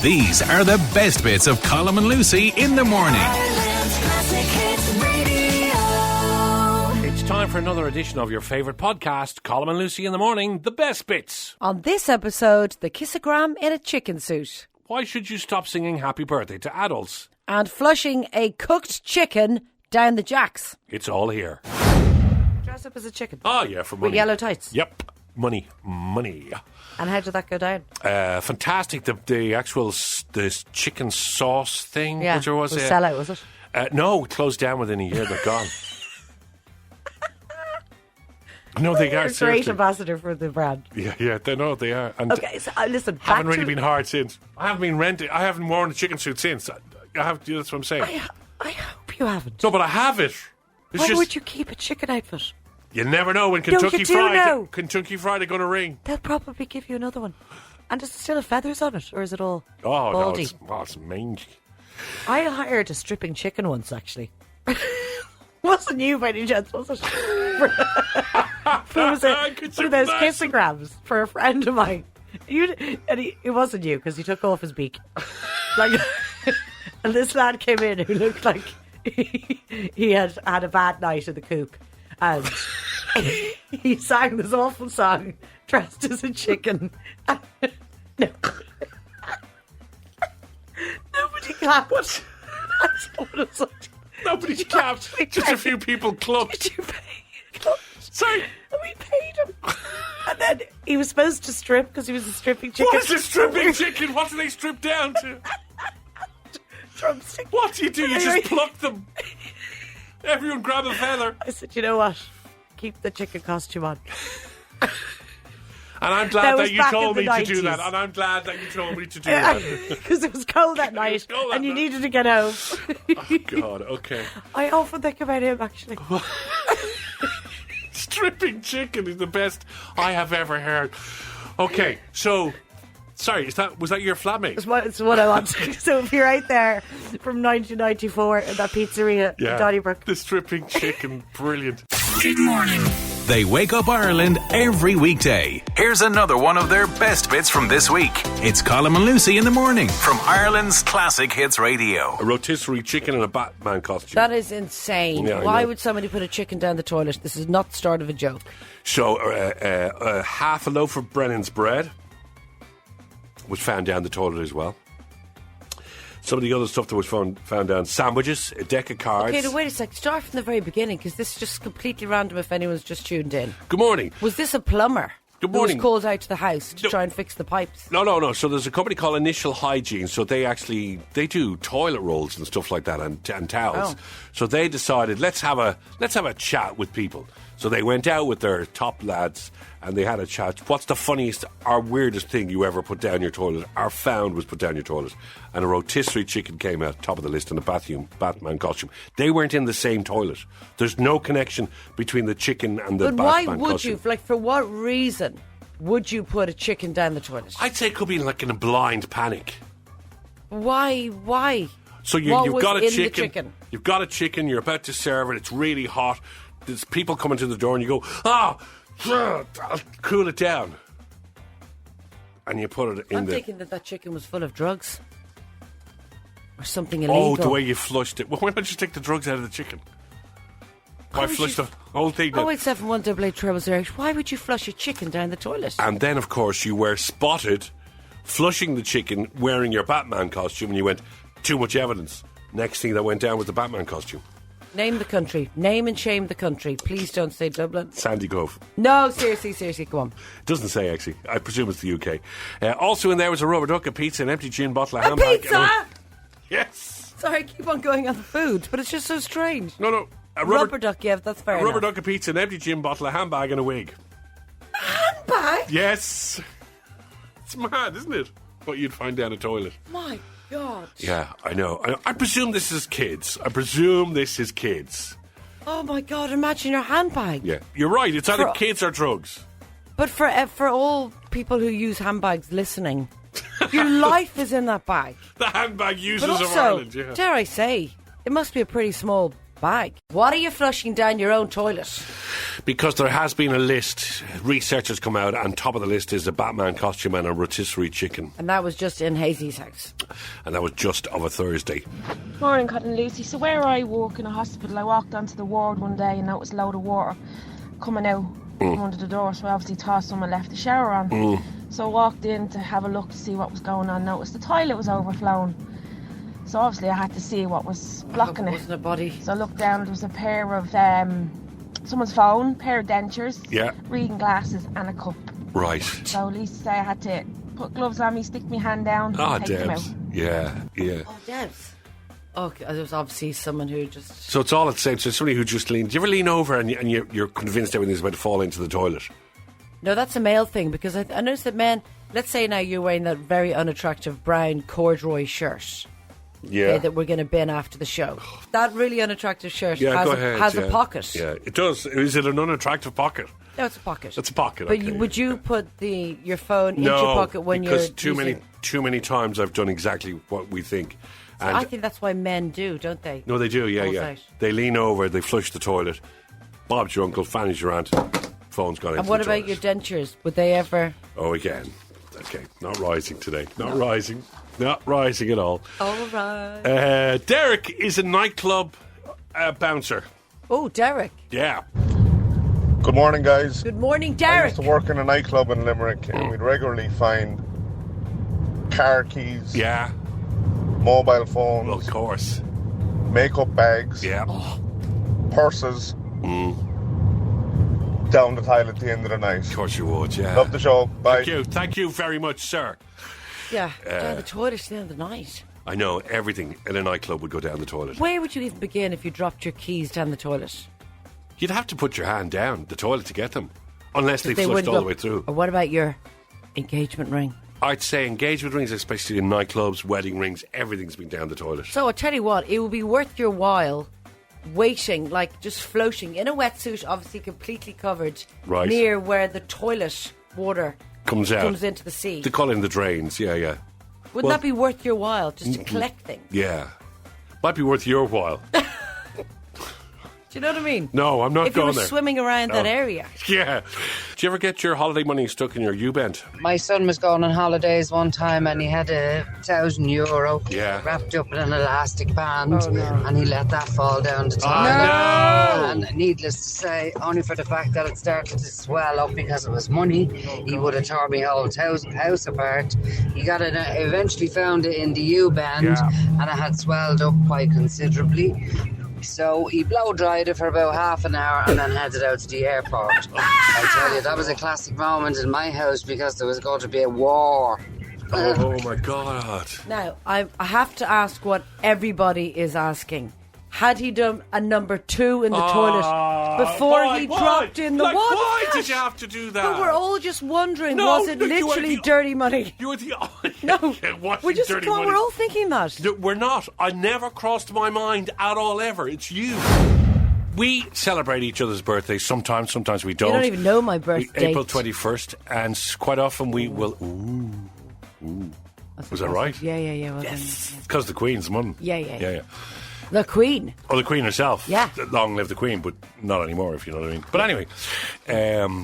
These are the best bits of Colm and Lucy in the morning. It's time for another edition of your favourite podcast, Colm and Lucy in the morning, the best bits. On this episode, the kissogram in a chicken suit. Why should you stop singing happy birthday to adults? And flushing a cooked chicken down the jacks. It's all here. Dress up as a chicken. Oh, yeah, for money. With yellow tights. Yep. Money. And how did that go down? Fantastic. The actual the chicken sauce thing. Yeah, which was sell out, was it? No, it closed down within a year. They're gone. No, they are. You're a great ambassador for the brand. Yeah, they know they are. And okay, so listen. haven't really been hard since. I haven't been rented. I haven't worn a chicken suit since. I have. That's what I'm saying. I hope you haven't. No, but I have it. Why would you keep a chicken outfit? You never know when Kentucky Fried are going to ring. They'll probably give you another one. And does it still have feathers on it, or is it all baldy? No, it's mangy. I hired a stripping chicken once, actually. Wasn't you by any chance, was it? It was one of those kissograms for a friend of mine. It wasn't you, because he took off his beak. And this lad came in who looked like he had had a bad night in the coop. And he sang this awful song dressed as a chicken. No. Nobody clapped. What? Nobody clapped. Just a few people clucked. Did you pay? Sorry. And we paid him. And then he was supposed to strip because he was a stripping chicken. What is a stripping chicken? What do they strip down to? Drumstick. What do? You just pluck them. Everyone grab a feather. I said, you know what? Keep the chicken costume on. And I'm glad that you told me to 90s. do that. And I'm glad that you told me to do that. Because it was cold that night and you needed to get home. Oh, God, okay. I often think about him, actually. Stripping chicken is the best I have ever heard. Okay, so... Sorry, was that your flatmate? It's what I want. So if you're out there from 1994 at that pizzeria in Donnybrook. The stripping chicken, brilliant. Good morning. They wake up Ireland every weekday. Here's another one of their best bits from this week. It's Colm and Lucy in the morning from Ireland's Classic Hits Radio. A rotisserie chicken in a Batman costume. That is insane. Yeah, Why would somebody put a chicken down the toilet? This is not the start of a joke. So, half a loaf of Brennan's bread was found down the toilet as well. Some of the other stuff that was found down: sandwiches, a deck of cards. Okay, now wait a sec. Start from the very beginning, because this is just completely random if anyone's just tuned in. Good morning. Was this a plumber? Good morning. Who was called out to the house to try and fix the pipes? No. So there's a company called Initial Hygiene. So they do toilet rolls and stuff like that and towels. Oh. So they decided let's have a chat with people. So they went out with their top lads and they had a chat. What's the funniest or weirdest thing you ever put down your toilet or found was put down your toilet? And a rotisserie chicken came out top of the list in a Batman costume. They weren't in the same toilet. There's no connection between the chicken and the Batman costume. But why would you? Like, for what reason would you put a chicken down the toilet? I'd say it could be like in a blind panic. Why? So you've got a chicken. You've got a chicken. You're about to serve it. It's really hot. There's people coming to the door, and you go, I'll cool it down. And you put it in I'm thinking that chicken was full of drugs or something illegal. Oh, the way you flushed it. Well, why not you take the drugs out of the chicken? Why flush the whole thing down? 0871888. Why would you flush a chicken down the toilet? And then, of course, you were spotted flushing the chicken wearing your Batman costume, and you went, too much evidence. Next thing that went down was the Batman costume. Name the country. Name and shame the country. Please don't say Dublin. Sandy Grove. No, seriously, come on. Doesn't say, actually. I presume it's the UK. Also in there was a rubber duck, a pizza, an empty gin bottle, a handbag. Pizza? Yes. Sorry, I keep on going on the food, but it's just so strange. No. A rubber duck, yeah, that's fair enough. A rubber duck, a pizza, an empty gin bottle, a handbag and a wig. A handbag? Yes. It's mad, isn't it? What you'd find down a toilet. My God. Yeah, I know. I presume this is kids. Oh my God, imagine your handbag. Yeah, you're right. It's either kids or drugs. But for all people who use handbags listening, your life is in that bag. The handbag users but also, of Ireland, yeah. Dare I say, it must be a pretty small bag. What are you flushing down your own toilet? Because there has been a list, researchers come out, and top of the list is a Batman costume and a rotisserie chicken. And that was just in Hazy's house. And that was just of a Thursday. Morning, Cut and Lucy. So where I work in a hospital, I walked onto the ward one day and noticed a load of water coming out from under the door. So I obviously thought someone left the shower on. So I walked in to have a look to see what was going on. Noticed the toilet was overflowing. So obviously I had to see what was blocking it. Wasn't a body. So I looked down, there was a pair of someone's phone, pair of dentures, reading glasses and a cup. Right. So at least I had to put gloves on me, stick my hand down, and take them out. Yeah. Oh, Debs. Oh, there was obviously someone who just... So it's all at the same. So somebody who just leaned. Do you ever lean over and you're convinced everything's about to fall into the toilet? No, that's a male thing, because I noticed that men... Let's say now you're wearing that very unattractive brown corduroy shirt. Yeah. That we're going to bin after the show. That really unattractive shirt has a pocket. Yeah, it does. Is it an unattractive pocket? No, it's a pocket. It's a pocket. But okay. would you put your phone into your pocket when you're because too many times I've done exactly what we think. So I think that's why men do, don't they? No, they do. Yeah. Out. They lean over, they flush the toilet. Bob's your uncle, Fanny's your aunt. Phone's gone into the toilet. And what about your dentures? Would they ever? Oh, again. Okay, not rising today. Not rising. Not rising at all. All right. Derek is a nightclub bouncer. Oh, Derek. Yeah. Good morning, guys. Good morning, I Derek. used to work in a nightclub in Limerick, and we'd regularly find car keys, Yeah. mobile phones, Well, of course. makeup bags, Yeah. purses down the toilet at the end of the night. Of course you would, yeah. Love the show. Bye. Thank you very much, sir. Yeah, down the toilet at the end of the night. I know everything in a nightclub would go down the toilet. Where would you even begin if you dropped your keys down the toilet? You'd have to put your hand down the toilet to get them, unless they wouldn't flushed all go- the way through. Or what about your engagement ring? I'd say engagement rings, especially in nightclubs, wedding rings, everything's been down the toilet. So I tell you what, it would be worth your while waiting, like just floating in a wetsuit, obviously completely covered, Right. near where the toilet water Comes out. comes into the sea. They call it in the drains, yeah. Wouldn't well- that be worth your while, just to collect things? Yeah. Might be worth your while. Do you know what I mean? No, I'm not If you going were there. swimming around that No. area. Yeah. Do you ever get your holiday money stuck in your U-bend? My son was going on holidays one time and he had €1,000 Yeah. wrapped up in an elastic band, Oh, no. and he let that fall down the Oh, toilet. no! And needless to say, only for the fact that it started to swell up because it was money, he would have torn my whole house apart. He got it, eventually found it in the U-band, Yeah. and it had swelled up quite considerably. So he blow dried it for about half an hour and then headed out to the airport. I tell you, that was a classic moment in my house because there was going to be a war. Oh, my God. Now, I have to ask what everybody is asking. Had he done a number 2 in the toilet before he dropped in the water? Why did you have to do that? But we're all just wondering, No, was it no, you are literally the- dirty money? You were the... No, It wasn't we're just dirty money. we're all thinking that. No, we're not. I never crossed my mind at all, ever. It's you. We celebrate each other's birthdays sometimes we don't. You don't even know my birth date. April 21st, and quite often we will... Was that right? Yeah. Well, Yes. Because the Queen's mum. Yeah. The Queen. Or the Queen herself. Yeah. Long live the Queen, but not anymore, if you know what I mean. But anyway,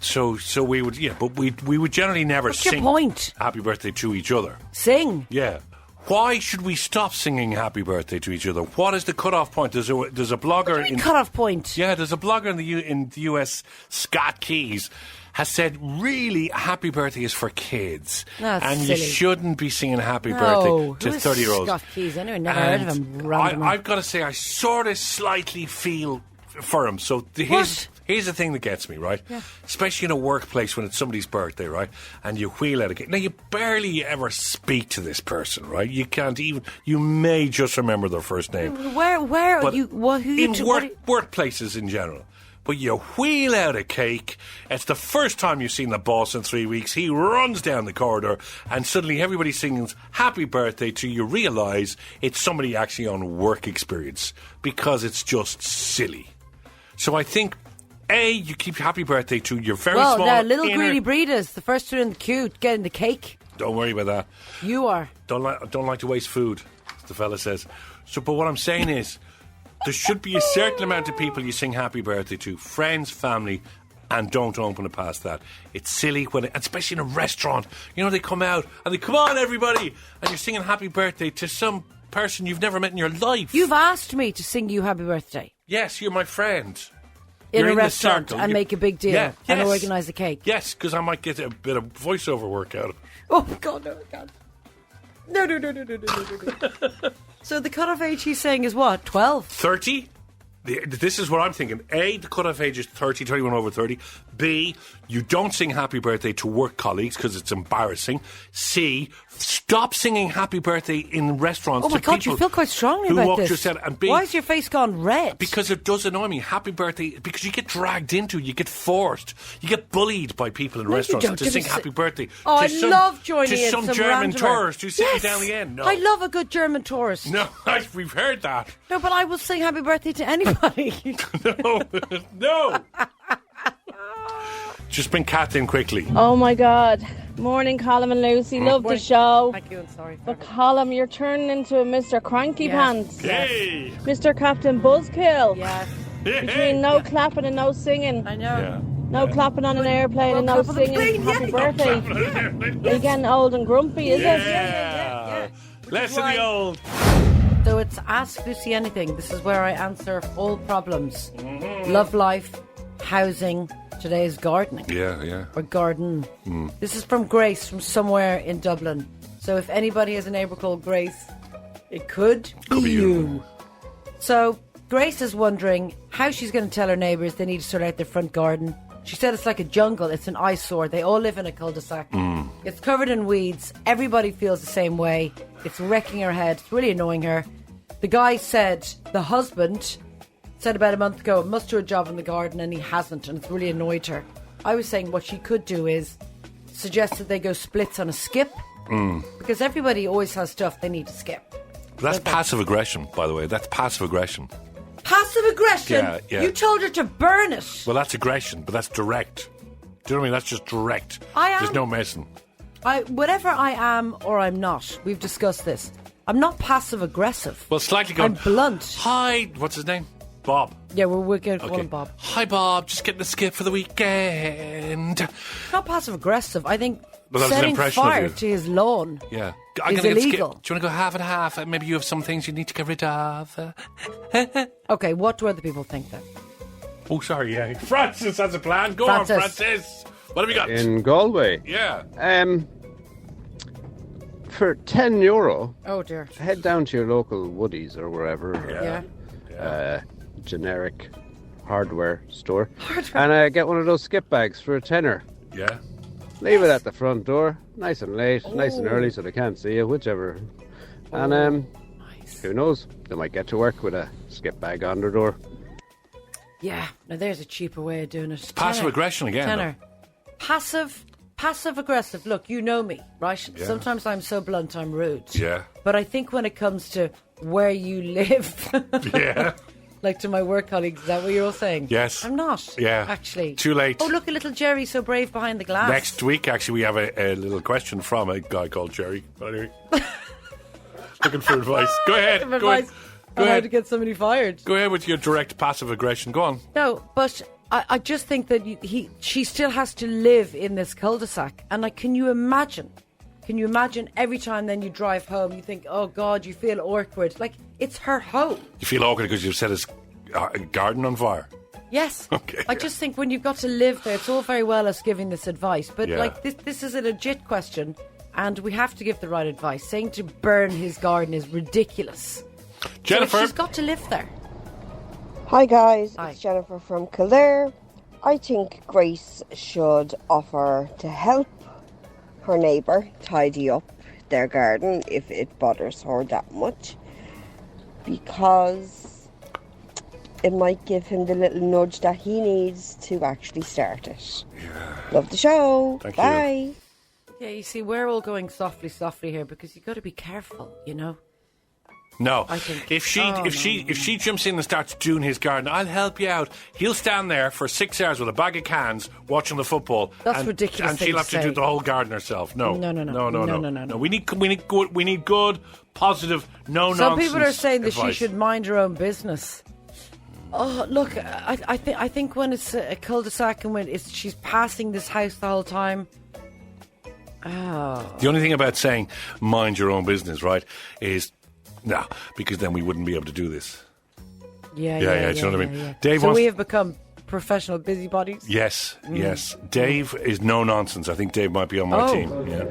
so we would, but we would generally never What's your sing point? happy birthday to each other. Sing. Yeah. Why should we stop singing happy birthday to each other? What is the cut-off point? There's a blogger in Cut off point. Yeah, there's a blogger in the US, Scott Keys, has said, really, happy birthday is for kids. That's and silly. you shouldn't be singing happy No, birthday to who is 30-year-olds. Scott Keys? Anyway, never heard of him. Random. I've got to say, I sort of slightly feel for him. So here's the thing that gets me, right? Yeah. Especially in a workplace when it's somebody's birthday, right? And you wheel out a cake. Now, you barely ever speak to this person, right? You can't even... You may just remember their first name. Where are But you? Who you? in workplaces in general. But you wheel out a cake. It's the first time you've seen the boss in 3 weeks. He runs down the corridor, and suddenly everybody sings happy birthday to you. Realise it's somebody actually on work experience because it's just silly. So I think, A, you keep happy birthday to your very Well, small... now, little inner- greedy breeders, the first two in the queue getting the cake. Don't worry about that. You are. Don't like to waste food, the fella says. So, but what I'm saying is, There should be a certain amount of people you sing happy birthday to. Friends, family, and don't open it past that. It's silly, especially in a restaurant. You know, they come out and they, come on, everybody, and you're singing happy birthday to some person you've never met in your life. You've asked me to sing you happy birthday. Yes, you're my friend. In You're a restaurant the and make a big deal and yes. organise a cake. Yes, because I might get a bit of voiceover work out of it. Oh, God, no, I can't. No. So the cut-off age he's saying is what, 12? 30? This is what I'm thinking. A, the cut-off age is 30, 21 over 30. B, you don't sing happy birthday to work colleagues because it's embarrassing. C, stop singing happy birthday in restaurants Oh my to God, people you feel quite strongly who about walk this. just out. And B, why has your face gone red? because it does annoy me. Happy birthday, because you get dragged into, you get forced, you get bullied by people in restaurants don't. to Give sing me happy birthday. Oh, to I some, love joining to in some some German randomer. tourist who sit Yes. you down the end. No, I love a good German tourist. no, we've heard that. No, but I will sing happy birthday to anybody. No. Just bring Kat in quickly. Oh my God. Morning, Colm and Lucy. Love the show. Thank you, and sorry. But Colm, you're turning into a Mr. Cranky Pants. Hey. Mr. Captain Buzzkill. Yes, Between no clapping and no singing. I know. Yeah. No clapping on an airplane and no clap on the singing. plane, Happy yeah. birthday. Are you getting old and grumpy, is it? Yeah. Less of the old. So it's Ask Lucy Anything. This is where I answer all problems. Love life, housing, today's gardening. Yeah. Or garden. This is from Grace from somewhere in Dublin. So if anybody has a neighbour called Grace, it could be you. So Grace is wondering how she's going to tell her neighbours they need to sort out their front garden. She said it's like a jungle. It's an eyesore. They all live in a cul-de-sac. It's covered in weeds. Everybody feels the same way. It's wrecking her head. It's really annoying her. The guy said, the husband said about a month ago, must do a job in the garden, and he hasn't, and it's really annoyed her. I was saying what she could do is suggest that they go splits on a skip, because everybody always has stuff they need to skip. But that's passive aggression, by the way. That's passive aggression. Passive aggression? Yeah. You told her to burn it. Well, that's aggression, but that's direct. Do you know what I mean? That's just direct. There's no messing. Whatever I am or I'm not, we've discussed this. I'm not passive aggressive. Well, slightly going. I'm blunt. Hi, what's his name? Bob. Yeah, we're going to call him Bob. Hi, Bob. Just getting a skip for the weekend. Not passive aggressive. I think Well, that was an setting impression of fire you. to his lawn. Yeah. Is get a skip. illegal. Do you want to go half and half? Maybe you have some things you need to get rid of. Okay, what do other people think then? Oh, sorry, yeah. Francis has a plan. Go Francis. on, Francis. What have we got? In Galway. Yeah. For €10, Oh dear. head down to your local Woodies or wherever. Yeah. Generic hardware store. And get one of those skip bags for a tenner. Yeah. Leave it at the front door, nice and late, nice and early so they can't see you, whichever. And who knows, they might get to work with a skip bag on their door. Yeah. Now there's a cheaper way of doing it. Passive Tenner. aggression again. Tenner. Passive aggressive. Look, you know me, right? Yeah. Sometimes I'm so blunt I'm rude. Yeah. But I think when it comes to where you live, Yeah. like to my work colleagues, is that what you're all saying? Yes. I'm not. Yeah. Actually. Too late. Oh, look, a little Jerry so brave behind the glass. Next week, actually, we have a little question from a guy called Jerry. Anyway. Looking for advice. Go ahead. Give Go advice ahead. on Go how ahead. to get somebody fired. Go ahead with your direct passive aggression. Go on. No, but I just think that she still has to live in this cul-de-sac. And like, can you imagine every time then you drive home, you think, oh God, you feel awkward. Like, it's her home. You feel awkward because you've set his garden on fire. Yes. Okay, I just think when you've got to live there, it's all very well us giving this advice. But Yeah. like, this is a legit question. And we have to give the right advice. Saying to burn his garden is ridiculous. Jennifer. So she's got to live there. Hi guys, Hi. it's Jennifer from Kildare. I think Grace should offer to help her neighbour tidy up their garden if it bothers her that much, because it might give him the little nudge that he needs to actually start it. Love the show. Thank you. Bye. Yeah, you see, we're all going softly here because you've got to be careful, you know. No, I think- if she Oh, if she jumps in and starts doing his garden, I'll help you out. He'll stand there for 6 hours with a bag of cans watching the football. That's and, ridiculous and thing she'll to have to do say. the whole garden herself. No, No. We need good, positive, no Some nonsense. people are saying that advice. she should mind her own business. Oh, look, I think when it's a cul-de-sac and when she's passing this house the whole time. Oh. The only thing about saying mind your own business, right, is because then we wouldn't be able to do this. Yeah. Do you know what I mean? Yeah. Dave so wants... we have become professional busybodies. Yes. Dave is no nonsense. I think Dave might be on my team. Yeah.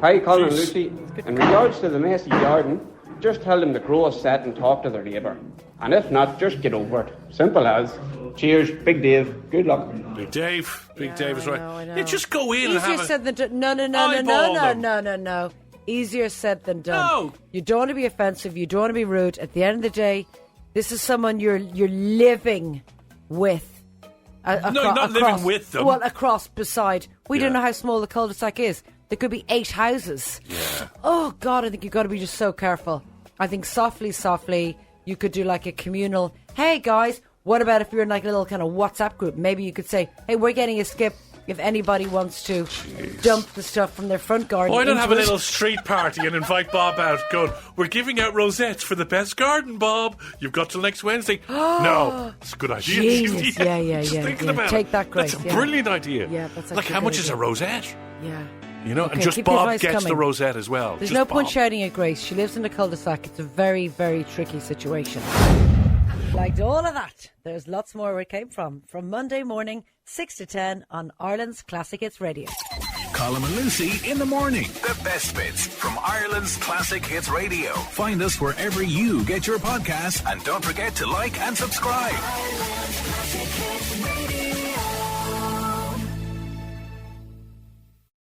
Hi, Colm and Lucy. In regards to the messy garden, just tell them to grow a set and talk to their neighbour. And if not, just get over it. Simple as. Cheers, Big Dave. Good luck. Big Dave is right. I know. Yeah, just go in and have Easier said than done. No. Easier said than done. No. You don't want to be offensive. You don't want to be rude. At the end of the day, this is someone you're living with. No, you're not living with them. Well, beside. We don't know how small the cul-de-sac is. There could be 8 houses. Yeah. Oh, God, I think you've got to be just so careful. I think softly, you could do like a communal, hey, guys, what about if you're in like a little kind of WhatsApp group? Maybe you could say, hey, we're getting a skip if anybody wants to dump the stuff from their front garden. Why not have a little street party and invite Bob out going, we're giving out rosettes for the best garden, Bob. You've got till next Wednesday. No, it's a good idea. Jesus, yeah. Thinking about Take that, Grace. That's a brilliant idea. Yeah, that's like how much is a rosette? Yeah. You know, Okay, and just keep your Bob advice gets coming. the rosette as well. There's just no Bob. point shouting at Grace. She lives in a cul-de-sac. It's a very, very tricky situation. Liked all of that. There's lots more where it came from Monday morning, 6 to 10 on Ireland's Classic Hits Radio. Colm and Lucy in the morning. The best bits from Ireland's Classic Hits Radio. Find us wherever you get your podcasts and don't forget to like and subscribe.